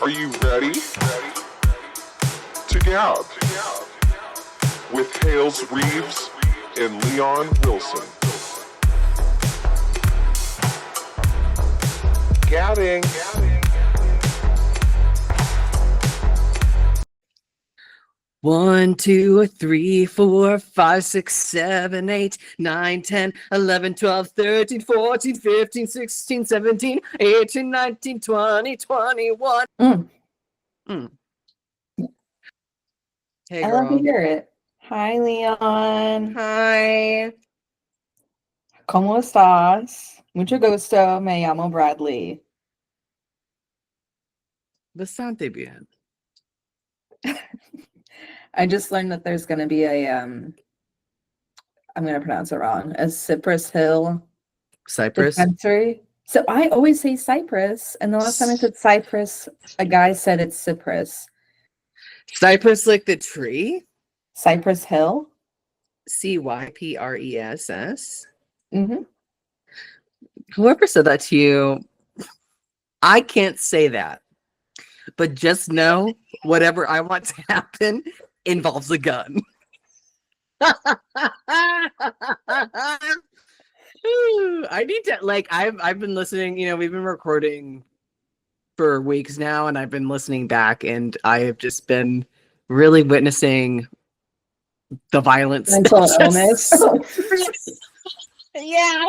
Are you ready to gab with Hales Reeves and Leon Wilson? Gabbing. One, two, three, 4, 5, 6, 7, 8, 9, 10, 11, 12, 13, 14, 15, 16, 17, 18, 19, 20, 21. Hey, I girl. love to hear it. Hi, Leon. Hi. ¿Cómo estás? Mucho gusto. Me llamo Bradley. Bastante bien. I just learned that there's going to be a, I'm going to pronounce it wrong, a Cypress Hill Cyprus? dispensary. So I always say Cypress, and the last time I said Cypress, a guy said it's Cypress. Cypress like the tree? Cypress Hill? Cypress. Mm-hmm. Whoever said that to you, I can't say that. But just know whatever I want to happen involves a gun. I need to I've been listening, we've been recording for weeks now, and I've been listening back, and I have just been really witnessing the violence. Mental illness. Yeah.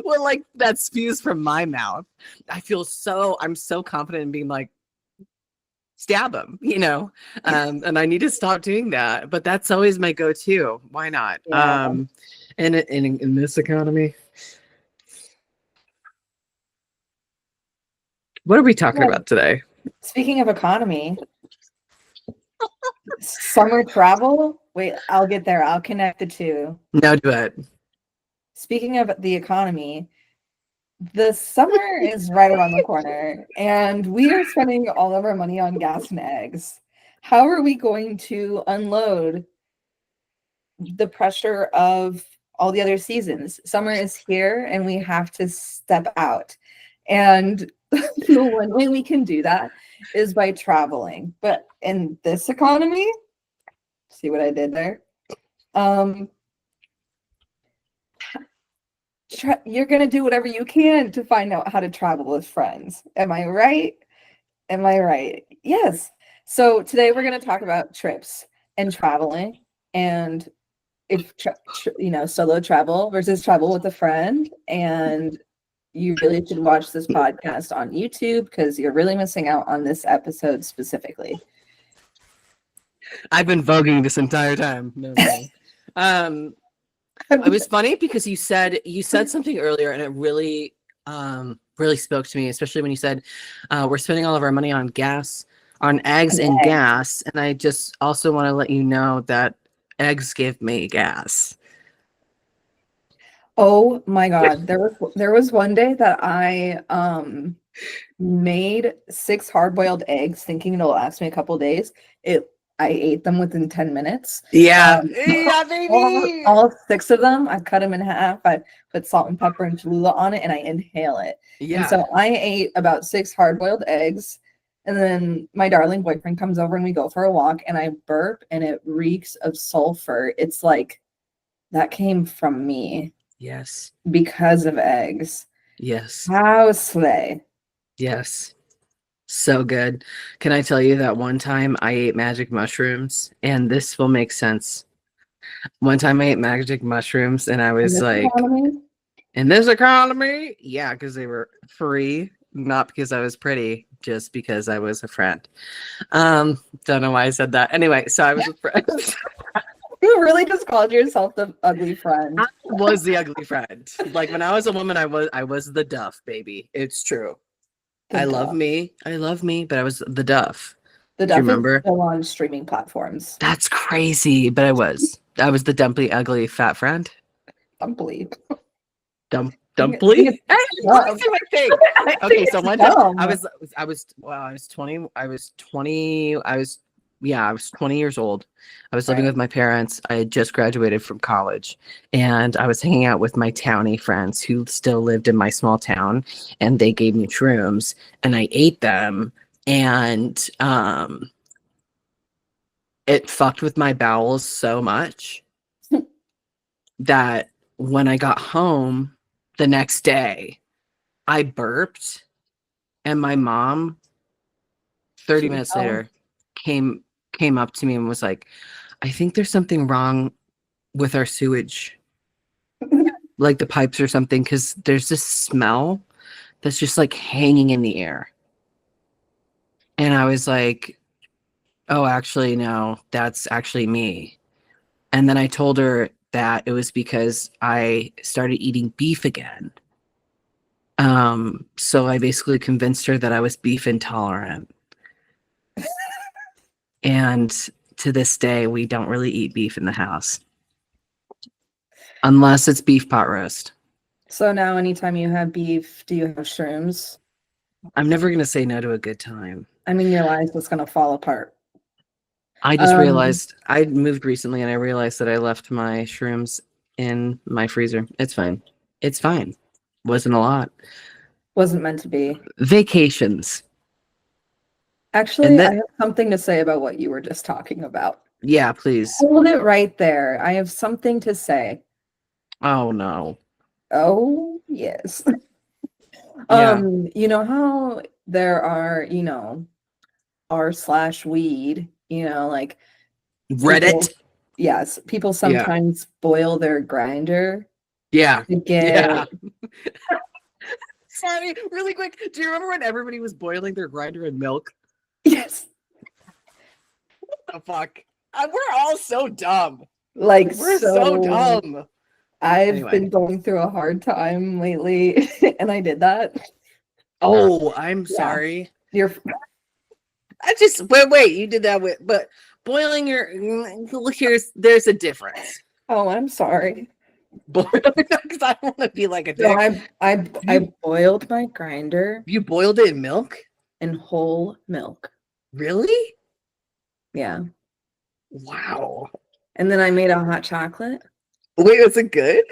Well, that spews from my mouth. I'm so confident in being like, stab him, and I need to stop doing that. But that's always my go-to. Why not? Yeah. And in this economy. What are we talking about today? Speaking of economy, summer travel. Wait, I'll get there. I'll connect the two. No, do it. Speaking of the economy, the summer is right around the corner, and we are spending all of our money on gas and eggs. How are we going to unload the pressure of all the other seasons? Summer is here, and we have to step out. And the one way we can do that is by traveling. But in this economy, see what I did there? You're going to do whatever you can to find out how to travel with friends. Am I right? Am I right? Yes. So today we're going to talk about trips and traveling, and if solo travel versus travel with a friend. And you really should watch this podcast on YouTube because you're really missing out on this episode specifically. I've been voguing this entire time. No. It was funny because you said something earlier, and it really spoke to me, especially when you said we're spending all of our money on gas, on eggs and gas. And I just also want to let you know that eggs give me gas. Oh my God. There was one day that I made 6 hard-boiled eggs thinking it'll last me a couple days. I ate them within 10 minutes. Yeah. Yeah, baby. All 6 of them, I cut them in half. I put salt and pepper and Cholula on it, and I inhale it. Yeah. And so I ate about 6 hard-boiled eggs, and then my darling boyfriend comes over and we go for a walk, and I burp, and it reeks of sulfur. It's like that came from me. Yes. Because of eggs. Yes. How slay. Yes. So good. Can I tell you that one time I ate magic mushrooms, and this will make sense. One time I ate magic mushrooms, and I was like, in this economy? Yeah, because they were free, not because I was pretty, just because I was a friend. Don't know why I said that. Anyway, so I was a friend. You really just called yourself the ugly friend. I was the ugly friend. Like when I was a woman, I was the duff, baby. It's true. I love me, but I was the duff. The duff remember? Is still on streaming platforms. That's crazy, but I was the dumpy, ugly, fat friend. Dumply. Dumply? Hey, let me see my thing. Okay, so one time I was 20 years old. I was living with my parents. I had just graduated from college, and I was hanging out with my townie friends who still lived in my small town, and they gave me shrooms, and I ate them, and it fucked with my bowels so much that when I got home the next day, I burped, and my mom 30 She was minutes home. later came up to me and was like, I think there's something wrong with our sewage, like the pipes or something, because there's this smell that's just like hanging in the air. And I was like, oh, actually, no, that's actually me. And then I told her that it was because I started eating beef again. So I basically convinced her that I was beef intolerant. And to this day, we don't really eat beef in the house unless it's beef pot roast. So now anytime you have beef, do you have shrooms? I'm never going to say no to a good time. I mean, your life is going to fall apart. I just realized I moved recently and I realized that I left my shrooms in my freezer. It's fine. It's fine. Wasn't a lot. Wasn't meant to be. Vacations. Actually, And I that, have something to say about what you were just talking about. yeah, please. Hold it right there. I have something to say. Oh, no. Oh, yes. Yeah. You know how there are, you know, r/weed, you know, like people, Reddit. yes, people Yeah. sometimes boil their grinder Yeah. to get, Yeah. Sorry, really quick. Do you remember when everybody was boiling their grinder in milk? yes, The fuck? We're all so dumb. like We're so so. dumb. I've Anyway. been going through a hard time lately, and I did that. Oh, I'm Yeah. sorry. You're I just wait. You did that with, but boiling your look there's a difference. oh, I'm sorry. Boiling because I don't want to be like a No, dick. I boiled my grinder You boiled it in milk? in whole milk. Really? Yeah. Wow. And then I made a hot chocolate. Wait, was it good?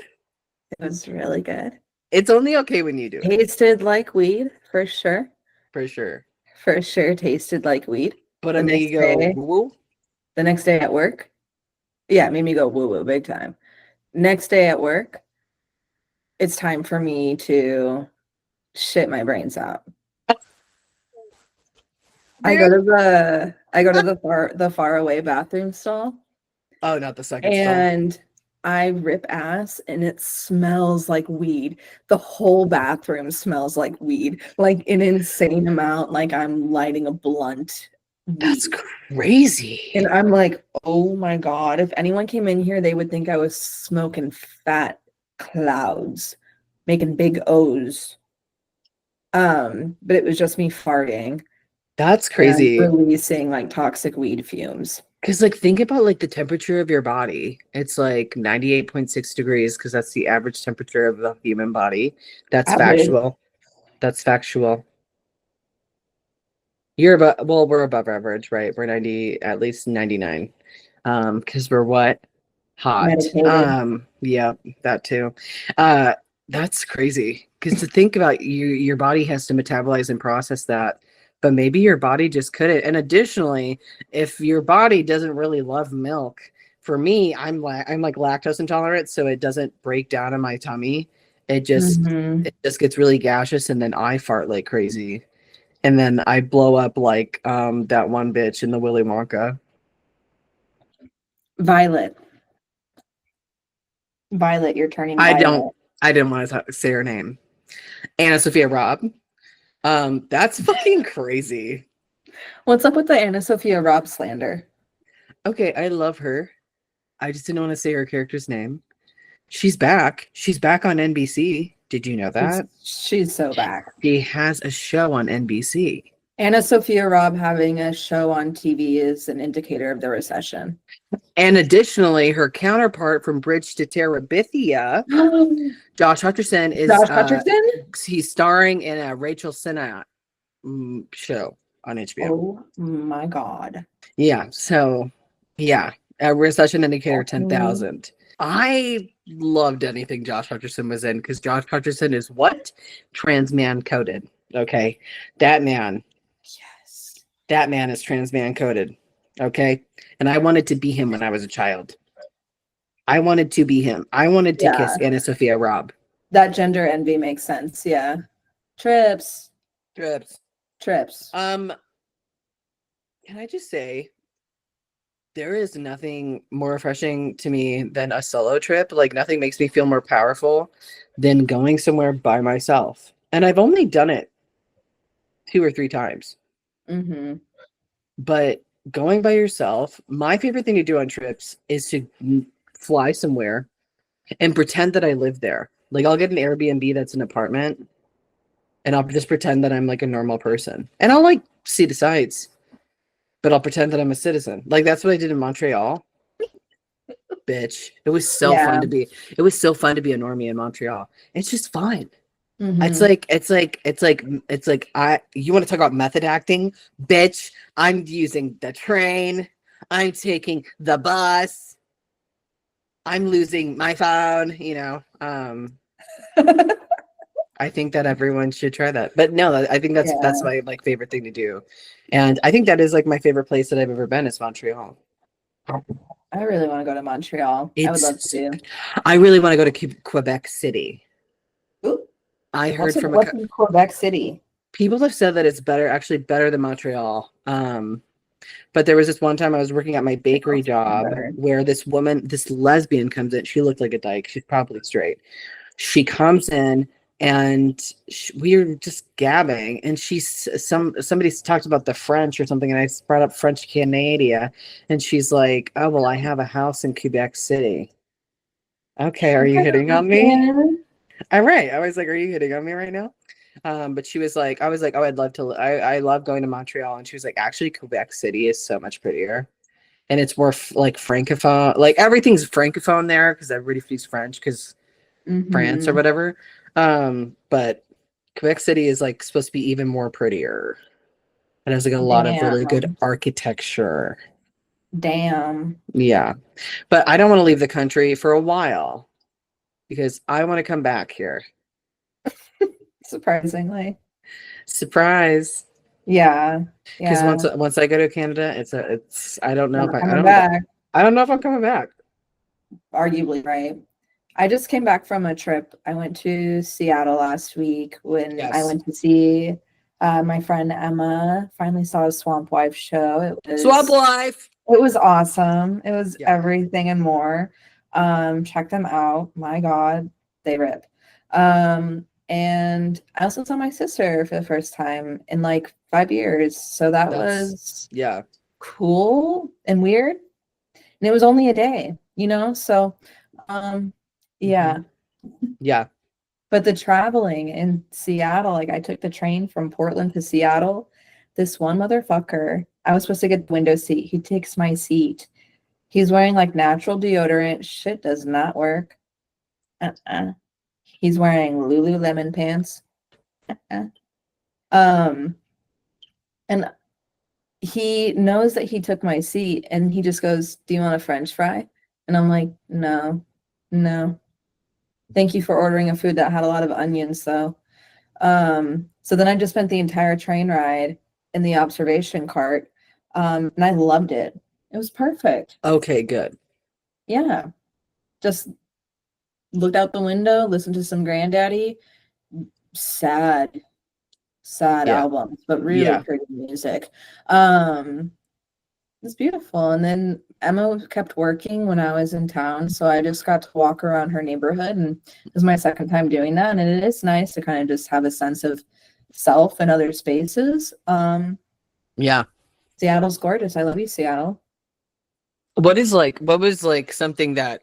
It was really good. It's only okay when you do it, Tasted like weed, for sure. for sure. For sure tasted like weed. But The I made you next go day- woo. The next day at work. Yeah, it made me go woo woo big time. Next day at work, it's time for me to shit my brains out. I go to the far away bathroom stall. Oh, not the second stall. And I rip ass and it smells like weed. The whole bathroom smells like weed, like an insane amount, like I'm lighting a blunt. That's weed. crazy. And I'm like, oh my God, if anyone came in here, they would think I was smoking fat clouds, making big O's. But it was just me farting. That's crazy. And releasing like toxic weed fumes. Because like think about like the temperature of your body. It's like 98.6 degrees because that's the average temperature of the human body. That's factual. That's factual. You're above, well, we're above average, right? We're 90, at least 99. Because we're what? Hot. Medicated. Yeah, that too. That's crazy. Because to think about your body has to metabolize and process that, but maybe your body just couldn't. And additionally, if your body doesn't really love milk, for me, I'm like lactose intolerant, so it doesn't break down in my tummy. It just gets really gaseous, and then I fart like crazy. And then I blow up like that one bitch in the Willy Wonka. Violet, you're turning violet. I didn't want to say her name. Anna Sophia Robb. That's fucking crazy. What's up with the Anna Sophia Robb slander? Okay, I love her. I just didn't want to say her character's name. She's back. She's back on NBC. Did you know that? She's so back. She has a show on NBC. Anna Sophia Robb having a show on TV is an indicator of the recession. And additionally, her counterpart from Bridge to Terabithia, Josh Hutcherson, is he's starring in a Rachel Sennott show on HBO. Oh my God. Yeah. So, yeah, a recession indicator 10,000. I loved anything Josh Hutcherson was in because Josh Hutcherson is what? Trans man coded. Okay. That man. Yes. That man is trans man coded. Okay. And I wanted to be him when I was a child. I wanted to be him. I wanted to Yeah, kiss Anna Sophia Robb. that gender envy makes sense. Yeah. Trips. Trips. Trips. Can I just say there is nothing more refreshing to me than a solo trip. Like nothing makes me feel more powerful than going somewhere by myself. And I've only done it 2 or 3 times. Mm-hmm. But going by yourself, my favorite thing to do on trips is to fly somewhere and pretend that I live there. Like I'll get an Airbnb that's an apartment and I'll just pretend that I'm like a normal person. And I'll like see the sights, but I'll pretend that I'm a citizen. Like that's what I did in Montreal. Bitch. It was so Yeah. fun to be a normie in Montreal. It's just fun. It's Mm-hmm. like you want to talk about method acting, bitch. I'm using the train, I'm taking the bus, I'm losing my phone, I think that everyone should try that. But no, I think that's Yeah. my like favorite thing to do. And I think that is like my favorite place that I've ever been is Montreal. I really want to go to Montreal. I would love to. I really want to go to Quebec City. Ooh, I heard from what's in Quebec City? people have said that it's actually better than Montreal. But there was this one time I was working at my bakery job where this lesbian comes in. She looked like a dyke. She's probably straight. She comes in and we were just gabbing, and somebody talked about the French or something, and I brought up French Canada, and she's like, "Oh well, I have a house in Quebec City." Okay, are you hitting on me? All right. I was like, "Are you hitting on me right now?" But she was like, I was like, "Oh, I'd love to. I love going to Montreal," and she was like, "Actually, Quebec City is so much prettier." And it's more like francophone, like everything's francophone there because everybody speaks French because France or whatever. But Quebec City is like supposed to be even more prettier. And has like a lot of really good architecture. Damn. Yeah. But I don't want to leave the country for a while because I want to come back here. Surprisingly. Surprise. Yeah. Because Yeah. once I go to Canada, it's I don't know if Coming back. I don't know if I'm coming back. Arguably, right? I just came back from a trip. I went to Seattle last week when I went to see my friend Emma. Finally saw a Swamp Wife show. Swamp Life. It was awesome. It was everything and more. Check them out. My God, they rip. And I also saw my sister for the first time in like 5 years. So that was cool and weird. And it was only a day, So yeah. Yeah. But the traveling in Seattle, like I took the train from Portland to Seattle. This one motherfucker, I was supposed to get the window seat. He takes my seat. He's wearing like natural deodorant. Shit does not work. He's wearing Lululemon pants. And he knows that he took my seat and he just goes, "Do you want a French fry?" And I'm like, no. Thank you for ordering a food that had a lot of onions though. So then I just spent the entire train ride in the observation cart. And I loved it. It was perfect. Okay, good. Yeah. Just looked out the window, listened to some Granddaddy. Sad albums, but really pretty music. It's beautiful. And then Emma kept working when I was in town, so I just got to walk around her neighborhood, and it was my second time doing that. And it is nice to kind of just have a sense of self and other spaces. Seattle's gorgeous. I love you, Seattle. What was like something that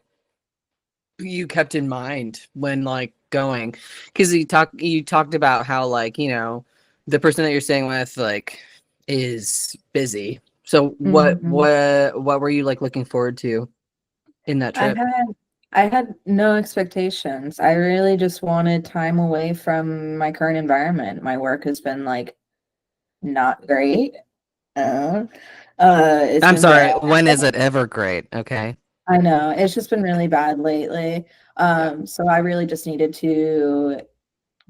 you kept in mind when like going? Because you talked about how like the person that you're staying with like is busy. So what were you like looking forward to in that trip? I had no expectations. I really just wanted time away from my current environment. My work has been like not great. I'm sorry. When is it ever great? Okay. I know. It's just been really bad lately. So I really just needed to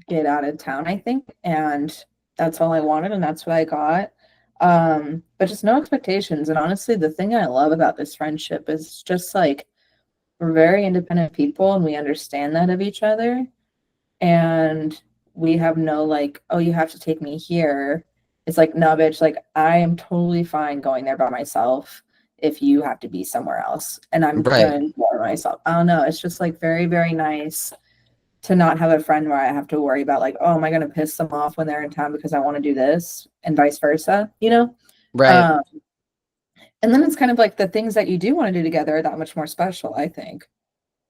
get out of town, I think. And that's all I wanted, and that's what I got. But just no expectations. And honestly, the thing I love about this friendship is just like we're very independent people and we understand that of each other. And we have no like, oh, you have to take me here. It's like, no, bitch, like I am totally fine going there by myself if you have to be somewhere else. And I'm gonna Right. enjoy myself. I don't know. It's just like very, very nice to not have a friend where I have to worry about like, oh, am I gonna piss them off when they're in town because I want to do this and vice versa, you know? Right. Um, and then it's kind of like the things that you do want to do together are that much more special, I think.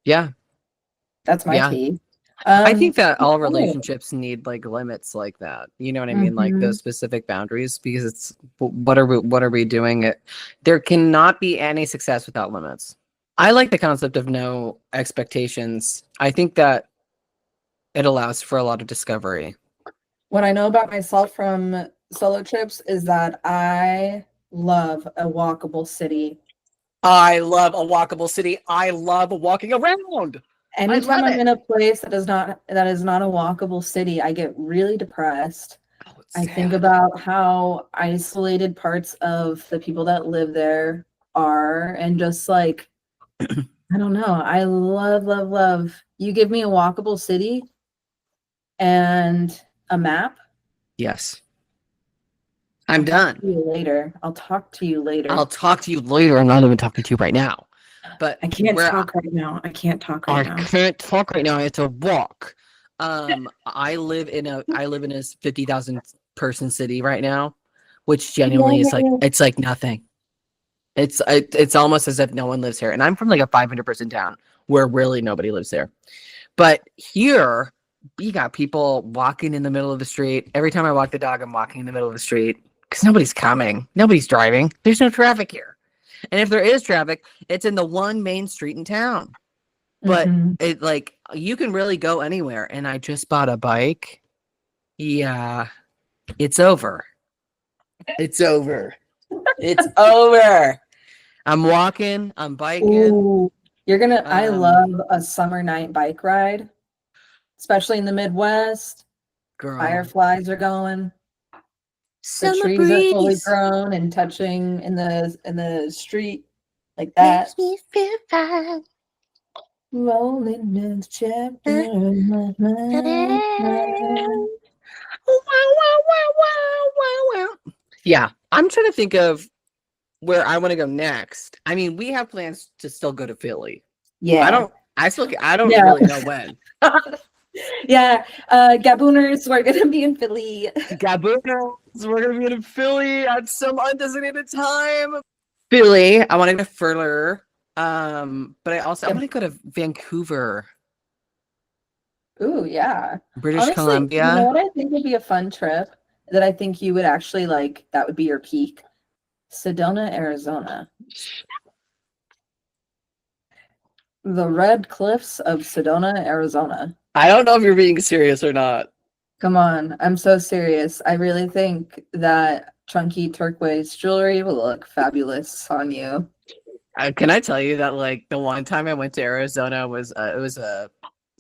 Yeah. That's my Yeah. tea. I think that all Oh, relationships need like limits like that. You know what I mean? Like mhm. those specific boundaries, because it's what are we doing? There cannot be any success without limits. I like the concept of no expectations. I think that it allows for a lot of discovery. What I know about myself from solo trips is that I love a walkable city. I love a walkable city. I love walking around. I Anytime love I'm it. in a place that is not a walkable city, I get really depressed. Oh, it's I think sad. about how isolated parts of the people that live there are, and just like, I don't know. I love, love, love. You give me a walkable city and a map. Yes. I'm I'll talk done. to you later. I'll talk to you I'll later. talk to you later. I'm not even talking to you right now. But I can't where talk right now. I can't talk right I now. can't talk right now. I have to walk. I live in a 50,000 person city right now, which genuinely is like Yay. it's like nothing. It's almost as if no one lives here, and I'm from like a 500-person town where really nobody lives there. But here, we got people walking in the middle of the street. Every time I walk the dog, I'm walking in the middle of the street because nobody's coming, nobody's driving. There's no traffic here, and if there is traffic, it's in the one main street in town. But Mhm. it like you can really go anywhere. And I just bought a bike. Yeah, it's over. It's over. It's over. I'm walking. I'm biking. Ooh, I Um, love a summer night bike ride, especially in the Midwest. girl, Fireflies are going. The summer trees are fully breeze grown and touching in the street like that. makes me feel fine. Rolling in the chapter of my mind. Yeah, I'm trying to think of where I want to go next. I mean, we have plans to still go to Philly. I Yeah. don't. I don't Yeah. really know when. Yeah. Gabooners, we're gonna be in Philly. Gabooners, we're gonna be in Philly at some undesignated time. Philly, I want to go to Furler. But I want to go to Vancouver, Ooh, yeah. British Honestly, you know Columbia. what I think would be a fun trip that I think you would actually like, that would be your peak? Sedona, Arizona. The Red Cliffs of Sedona, Arizona. I don't know if you're being serious or not. Come on, I'm so serious. I really think that chunky turquoise jewelry will look fabulous on you. Can I tell you that like the one time I went to Arizona was it was a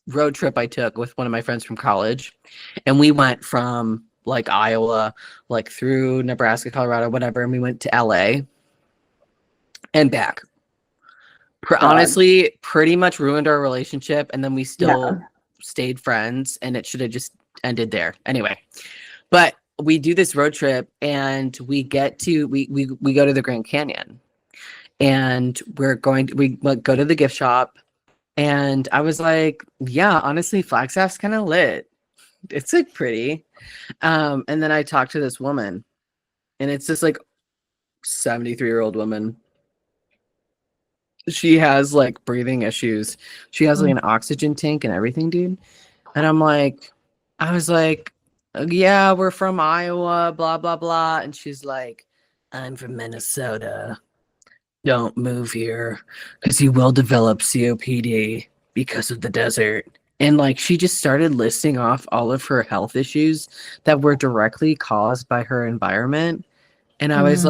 road trip I took with one of my friends from college, and we went from like Iowa, like through Nebraska, Colorado, whatever, and we went to LA and back. God. Honestly, pretty much ruined our relationship, and then we Yeah. still stayed friends, and it should have just ended there. Anyway, but we do this road trip, and we go to the Grand Canyon, and we like, go to the gift shop, and I was like, yeah, honestly, Flagstaff's kind of lit. It's like pretty. And then I talked to this woman, and it's this like 73-year-old woman. She has like breathing issues. She has like Mm. an oxygen tank and everything, dude. And I was like, yeah, we're from Iowa, blah, blah, blah. And she's like, I'm from Minnesota. Don't move here because you will develop COPD because of the desert. And like she just started listing off all of her health issues that were directly caused by her environment. Mm. And I was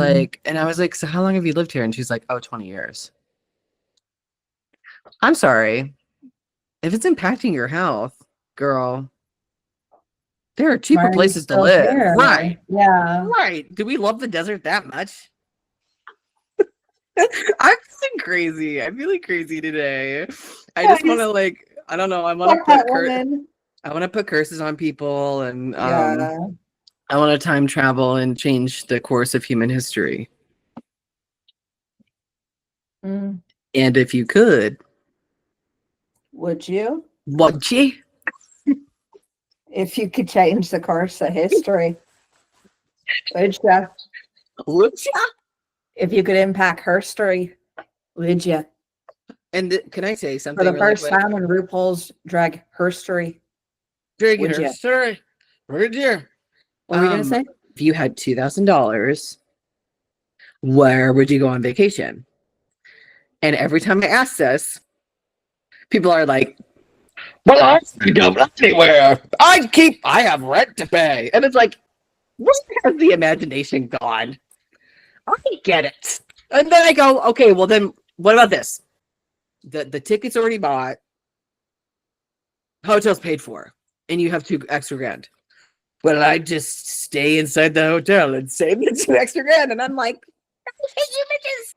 like, so how long have you lived here? And she's like, oh, 20 years. I'm sorry. If it's impacting your health, girl, There are Why cheaper are you places to still live. here? Right. Yeah. Right. Do we love the desert that much? I'm feeling crazy. I'm feeling crazy today. I just want to I don't know. I want Fuck to that put woman. I want to put curses on people, and Yeah. I want to time travel and change the course of human history. Mm. And if you could, Would you? would you? If you could change the course of history, would you? Would you? If you could impact herstory, would you? And can I say For something the really first quick? time in RuPaul's Drag Herstory, Drag would you? history. Would you? What were you gonna say? If you had $2,000, where would you go on vacation? And every time I ask this, people are like, "Well, I can go anywhere. I have rent to pay." And it's like, where has the imagination gone? I get it. And then I go, okay, well then what about this? The ticket's already bought, hotel's paid for, and you have 2 extra grand. Well, I just stay inside the hotel and save the 2 extra grand. And I'm like,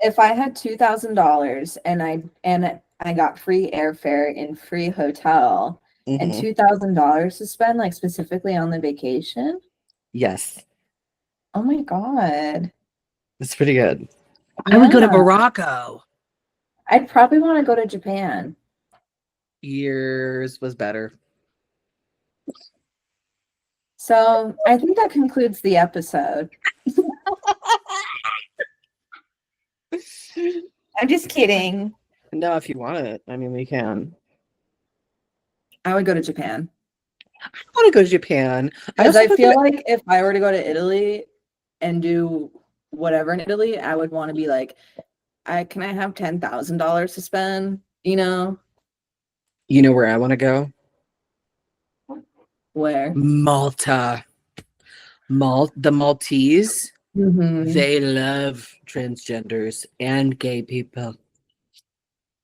If I had $2,000 and I got free airfare and free hotel and $2,000 to spend like specifically on the vacation, yes, oh my god, it's pretty good. I would go to yeah. Morocco. I'd probably want to go to Japan. Yours was better. So I think that concludes the episode. I'm just kidding. No, if you want it, I mean, we can. I would go to Japan. I want to go to Japan. Because I feel like if I were to go to Italy and do whatever in Italy, I would want to be like, can I have $10,000 to spend? You know? You know where I want to go? Where? Malta. The Maltese, they love transgenders and gay people.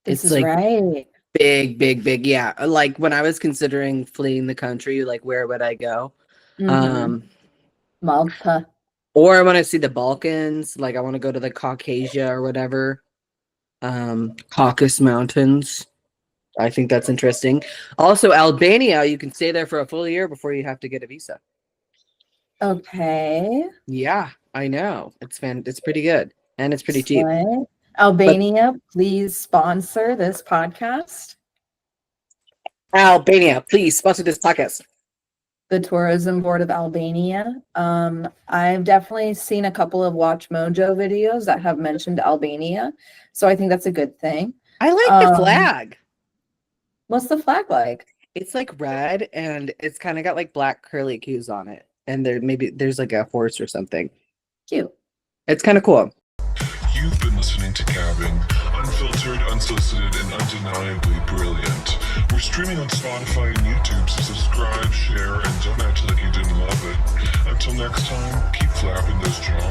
This it's is like right. big. Yeah. Like when I was considering fleeing the country, like where would I go? Malta. Or I want to see the Balkans. Like I want to go to the Caucasia or whatever. Caucasus Mountains. I think that's interesting. Also, Albania, you can stay there for a full year before you have to get a visa. Okay. Yeah, I know. It's pretty good. And it's pretty cheap. Albania, please sponsor this podcast. Albania, please sponsor this podcast. The Tourism Board of Albania. I've definitely seen a couple of Watch Mojo videos that have mentioned Albania. So I think that's a good thing. I like the flag. What's the flag like? It's like red and it's kind of got like black curly cues on it. And there's like a horse or something. Cute. It's kind of cool. You've been listening to Cabin, unfiltered, unsolicited, and undeniably brilliant. We're streaming on Spotify and YouTube, so subscribe, share, and don't act like you didn't love it. Until next time, keep flapping those jaws.